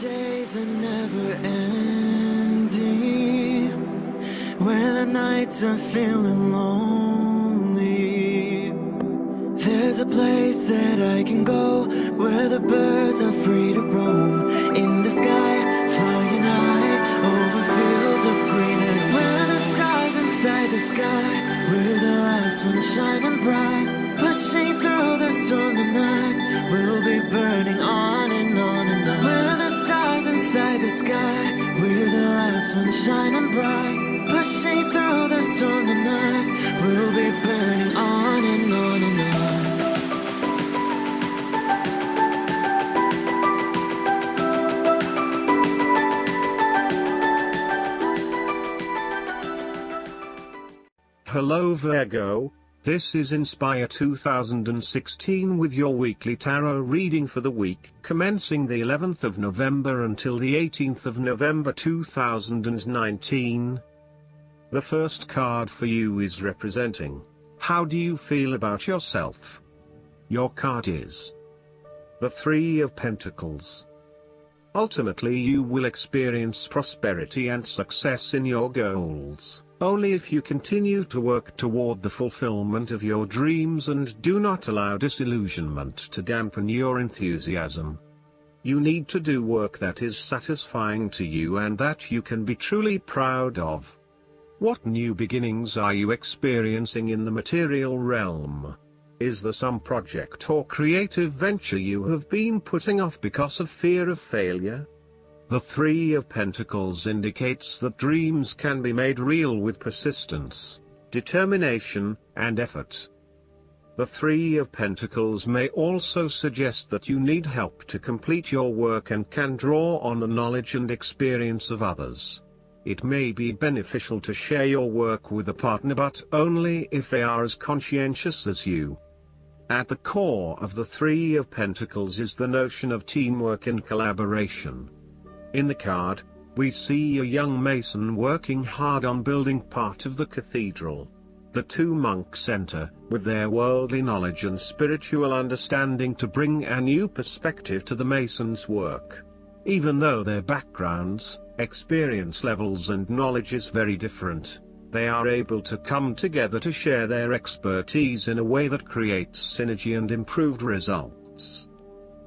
days are never ending, when the nights are feeling lonely, there's a place that I can go, where the birds are free to roam, in the sky, flying high, over fields of green, and where the stars inside the sky, we're the last ones shining bright, pushing through the storm tonight, we'll be burning on and on and on. We're the stars inside the sky, we're the last ones shining bright, pushing through the storm tonight, we'll be burning on and on and on. Hello Virgo, this is Inspire 2016 with your weekly tarot reading for the week commencing the 11th of November until the 18th of November 2019. The first card for you is representing, how do you feel about yourself? Your card is the Three of Pentacles. Ultimately you will experience prosperity and success in your goals, only if you continue to work toward the fulfillment of your dreams and do not allow disillusionment to dampen your enthusiasm. You need to do work that is satisfying to you and that you can be truly proud of. What new beginnings are you experiencing in the material realm? Is there some project or creative venture you have been putting off because of fear of failure? The Three of Pentacles indicates that dreams can be made real with persistence, determination, and effort. The Three of Pentacles may also suggest that you need help to complete your work and can draw on the knowledge and experience of others. It may be beneficial to share your work with a partner, but only if they are as conscientious as you. At the core of the Three of Pentacles is the notion of teamwork and collaboration. In the card, we see a young mason working hard on building part of the cathedral. The two monks enter, with their worldly knowledge and spiritual understanding to bring a new perspective to the mason's work. Even though their backgrounds, experience levels and knowledge is very different, they are able to come together to share their expertise in a way that creates synergy and improved results.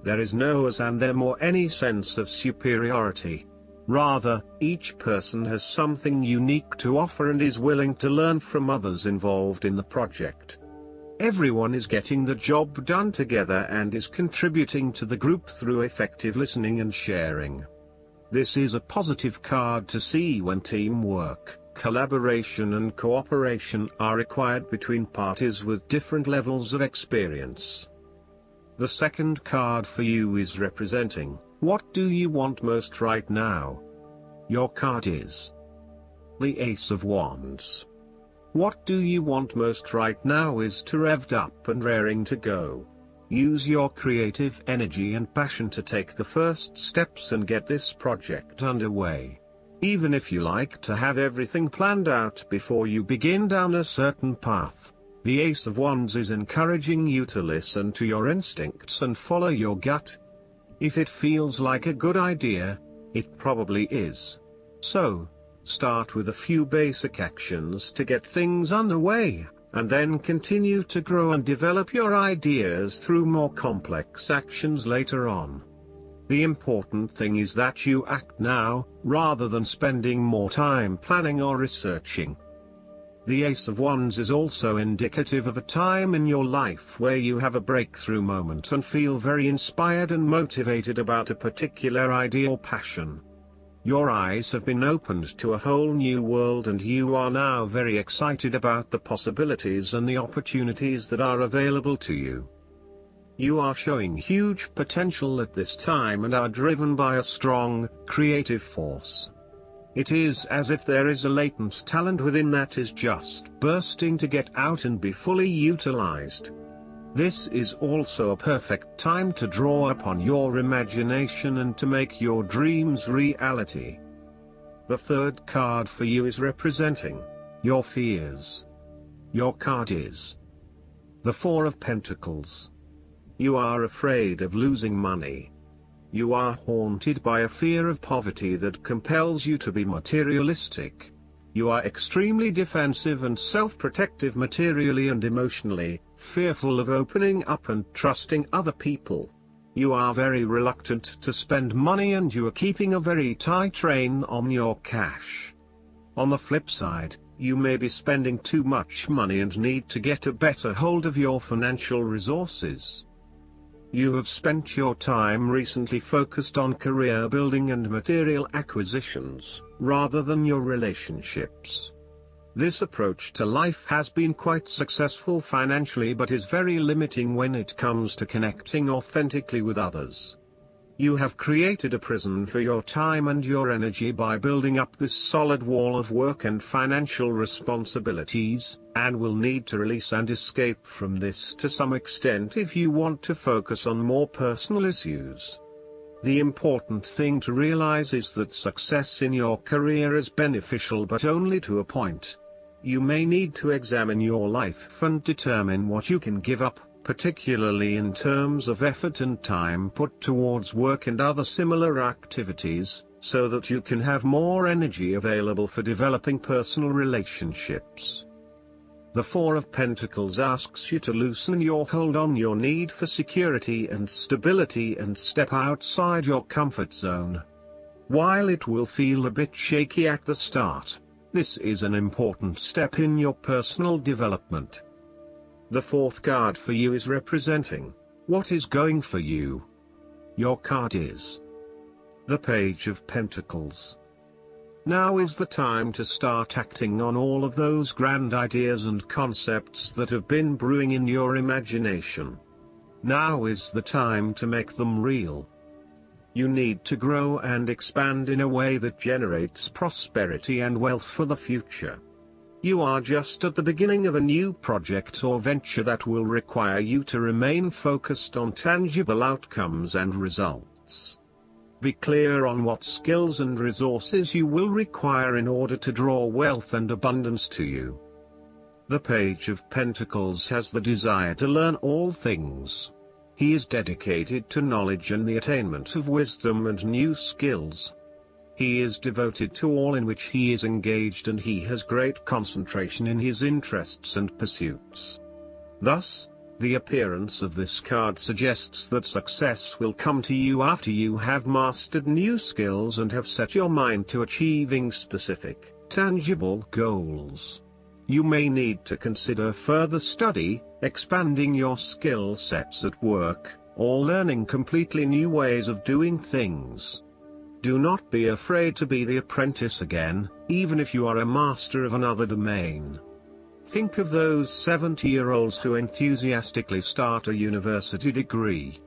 There is no us and them or any sense of superiority. Rather, each person has something unique to offer and is willing to learn from others involved in the project. Everyone is getting the job done together and is contributing to the group through effective listening and sharing. This is a positive card to see when teamwork, collaboration and cooperation are required between parties with different levels of experience. The second card for you is representing, what do you want most right now? Your card is the Ace of Wands. What do you want most right now is to revved up and raring to go. Use your creative energy and passion to take the first steps and get this project underway. Even if you like to have everything planned out before you begin down a certain path, the Ace of Wands is encouraging you to listen to your instincts and follow your gut. If it feels like a good idea, it probably is. So, start with a few basic actions to get things underway, and then continue to grow and develop your ideas through more complex actions later on. The important thing is that you act now, rather than spending more time planning or researching. The Ace of Wands is also indicative of a time in your life where you have a breakthrough moment and feel very inspired and motivated about a particular idea or passion. Your eyes have been opened to a whole new world and you are now very excited about the possibilities and the opportunities that are available to you. You are showing huge potential at this time and are driven by a strong, creative force. It is as if there is a latent talent within that is just bursting to get out and be fully utilized. This is also a perfect time to draw upon your imagination and to make your dreams reality. The third card for you is representing your fears. Your card is the Four of Pentacles. You are afraid of losing money. You are haunted by a fear of poverty that compels you to be materialistic. You are extremely defensive and self-protective materially and emotionally, fearful of opening up and trusting other people. You are very reluctant to spend money and you are keeping a very tight rein on your cash. On the flip side, you may be spending too much money and need to get a better hold of your financial resources. You have spent your time recently focused on career building and material acquisitions, rather than your relationships. This approach to life has been quite successful financially but is very limiting when it comes to connecting authentically with others. You have created a prison for your time and your energy by building up this solid wall of work and financial responsibilities, and will need to release and escape from this to some extent if you want to focus on more personal issues. The important thing to realize is that success in your career is beneficial but only to a point. You may need to examine your life and determine what you can give up, particularly in terms of effort and time put towards work and other similar activities, so that you can have more energy available for developing personal relationships. The Four of Pentacles asks you to loosen your hold on your need for security and stability and step outside your comfort zone. While it will feel a bit shaky at the start, this is an important step in your personal development. The fourth card for you is representing what is going for you. Your card is the Page of Pentacles. Now is the time to start acting on all of those grand ideas and concepts that have been brewing in your imagination. Now is the time to make them real. You need to grow and expand in a way that generates prosperity and wealth for the future. You are just at the beginning of a new project or venture that will require you to remain focused on tangible outcomes and results. Be clear on what skills and resources you will require in order to draw wealth and abundance to you. The Page of Pentacles has the desire to learn all things. He is dedicated to knowledge and the attainment of wisdom and new skills. He is devoted to all in which he is engaged and he has great concentration in his interests and pursuits. Thus, the appearance of this card suggests that success will come to you after you have mastered new skills and have set your mind to achieving specific, tangible goals. You may need to consider further study, expanding your skill sets at work, or learning completely new ways of doing things. Do not be afraid to be the apprentice again, even if you are a master of another domain. Think of those 70-year-olds who enthusiastically start a university degree.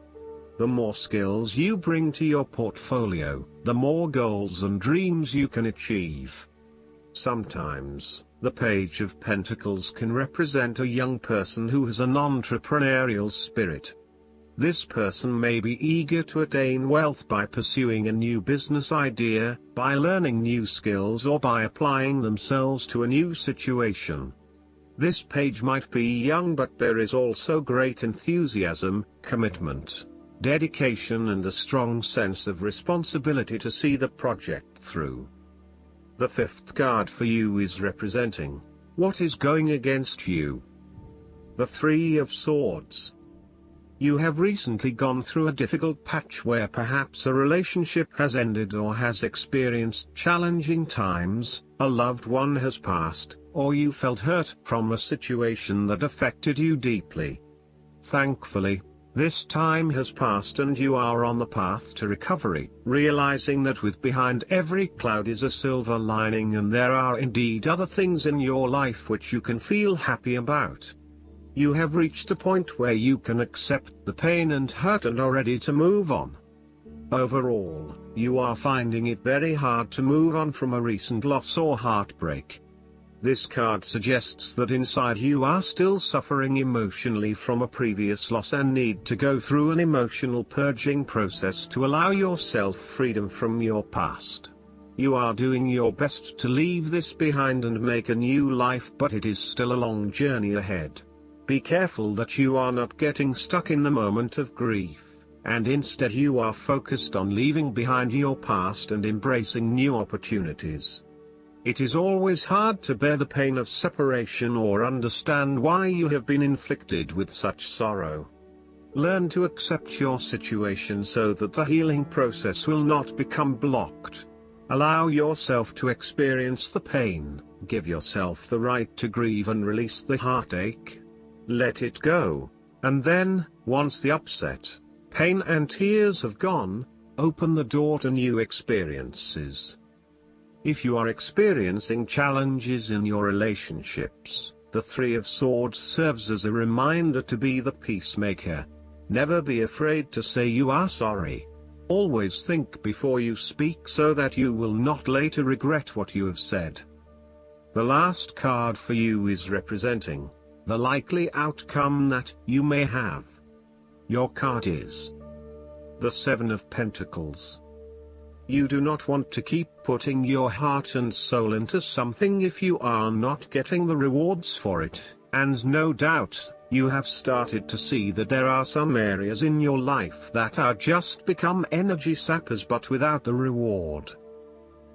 The more skills you bring to your portfolio, the more goals and dreams you can achieve. Sometimes, the Page of Pentacles can represent a young person who has an entrepreneurial spirit. This person may be eager to attain wealth by pursuing a new business idea, by learning new skills or by applying themselves to a new situation. This page might be young but there is also great enthusiasm, commitment, dedication and a strong sense of responsibility to see the project through. The fifth card for you is representing what is going against you. The Three of Swords. You have recently gone through a difficult patch where perhaps a relationship has ended or has experienced challenging times, a loved one has passed, or you felt hurt from a situation that affected you deeply. Thankfully, this time has passed and you are on the path to recovery, realizing that behind every cloud is a silver lining and there are indeed other things in your life which you can feel happy about. You have reached a point where you can accept the pain and hurt and are ready to move on. Overall, you are finding it very hard to move on from a recent loss or heartbreak. This card suggests that inside you are still suffering emotionally from a previous loss and need to go through an emotional purging process to allow yourself freedom from your past. You are doing your best to leave this behind and make a new life, but it is still a long journey ahead. Be careful that you are not getting stuck in the moment of grief. and instead you are focused on leaving behind your past and embracing new opportunities. It is always hard to bear the pain of separation or understand why you have been inflicted with such sorrow. Learn to accept your situation so that the healing process will not become blocked. Allow yourself to experience the pain, give yourself the right to grieve and release the heartache. Let it go, and then, once the upset, pain and tears have gone, open the door to new experiences. If you are experiencing challenges in your relationships, the Three of Swords serves as a reminder to be the peacemaker. Never be afraid to say you are sorry. Always think before you speak so that you will not later regret what you have said. The last card for you is representing the likely outcome that you may have. Your card is the Seven of Pentacles. You do not want to keep putting your heart and soul into something if you are not getting the rewards for it, and no doubt, you have started to see that there are some areas in your life that are just become energy sappers but without the reward.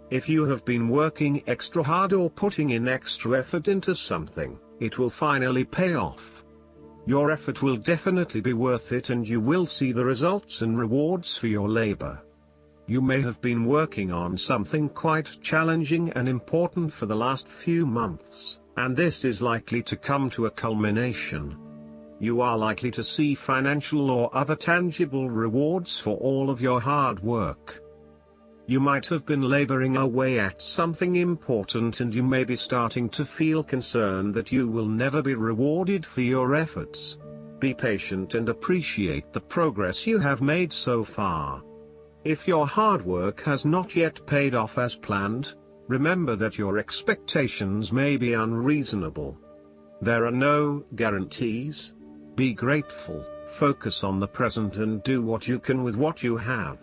If you have been working extra hard or putting in extra effort into something, it will finally pay off. Your effort will definitely be worth it and you will see the results and rewards for your labor. You may have been working on something quite challenging and important for the last few months, and this is likely to come to a culmination. You are likely to see financial or other tangible rewards for all of your hard work. You might have been laboring away at something important and you may be starting to feel concerned that you will never be rewarded for your efforts. Be patient and appreciate the progress you have made so far. If your hard work has not yet paid off as planned, remember that your expectations may be unreasonable. There are no guarantees. Be grateful, focus on the present and do what you can with what you have.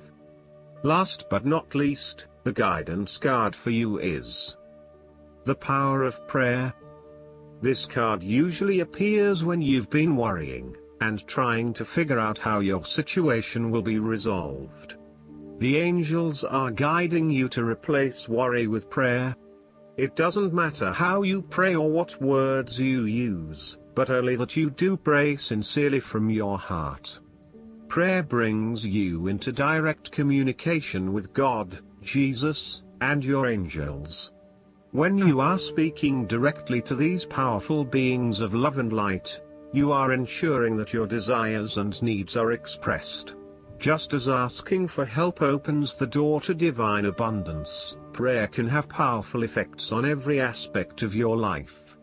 Last but not least, the guidance card for you is the Power of Prayer. This card usually appears when you've been worrying and trying to figure out how your situation will be resolved. The angels are guiding you to replace worry with prayer. It doesn't matter how you pray or what words you use, but only that you do pray sincerely from your heart. Prayer brings you into direct communication with God, Jesus, and your angels. When you are speaking directly to these powerful beings of love and light, you are ensuring that your desires and needs are expressed. Just as asking for help opens the door to divine abundance, prayer can have powerful effects on every aspect of your life.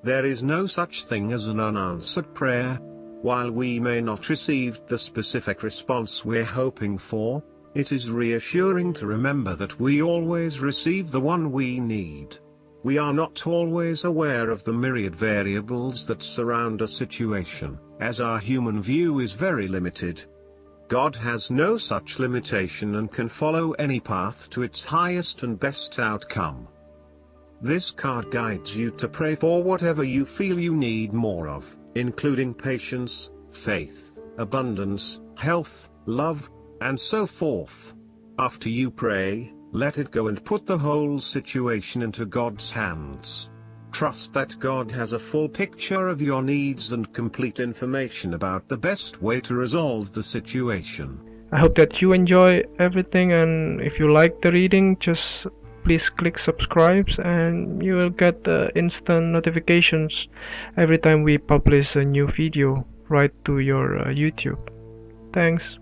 There is no such thing as an unanswered prayer. While we may not receive the specific response we're hoping for, it is reassuring to remember that we always receive the one we need. We are not always aware of the myriad variables that surround a situation, as our human view is very limited. God has no such limitation and can follow any path to its highest and best outcome. This card guides you to pray for whatever you feel you need more of, including patience, faith, abundance, health, love, and so forth. After you pray, let it go and put the whole situation into God's hands. Trust that God has a full picture of your needs and complete information about the best way to resolve the situation. I hope that you enjoy everything, and if you like the reading, just please click subscribe and you will get instant notifications every time we publish a new video right to your YouTube. Thanks.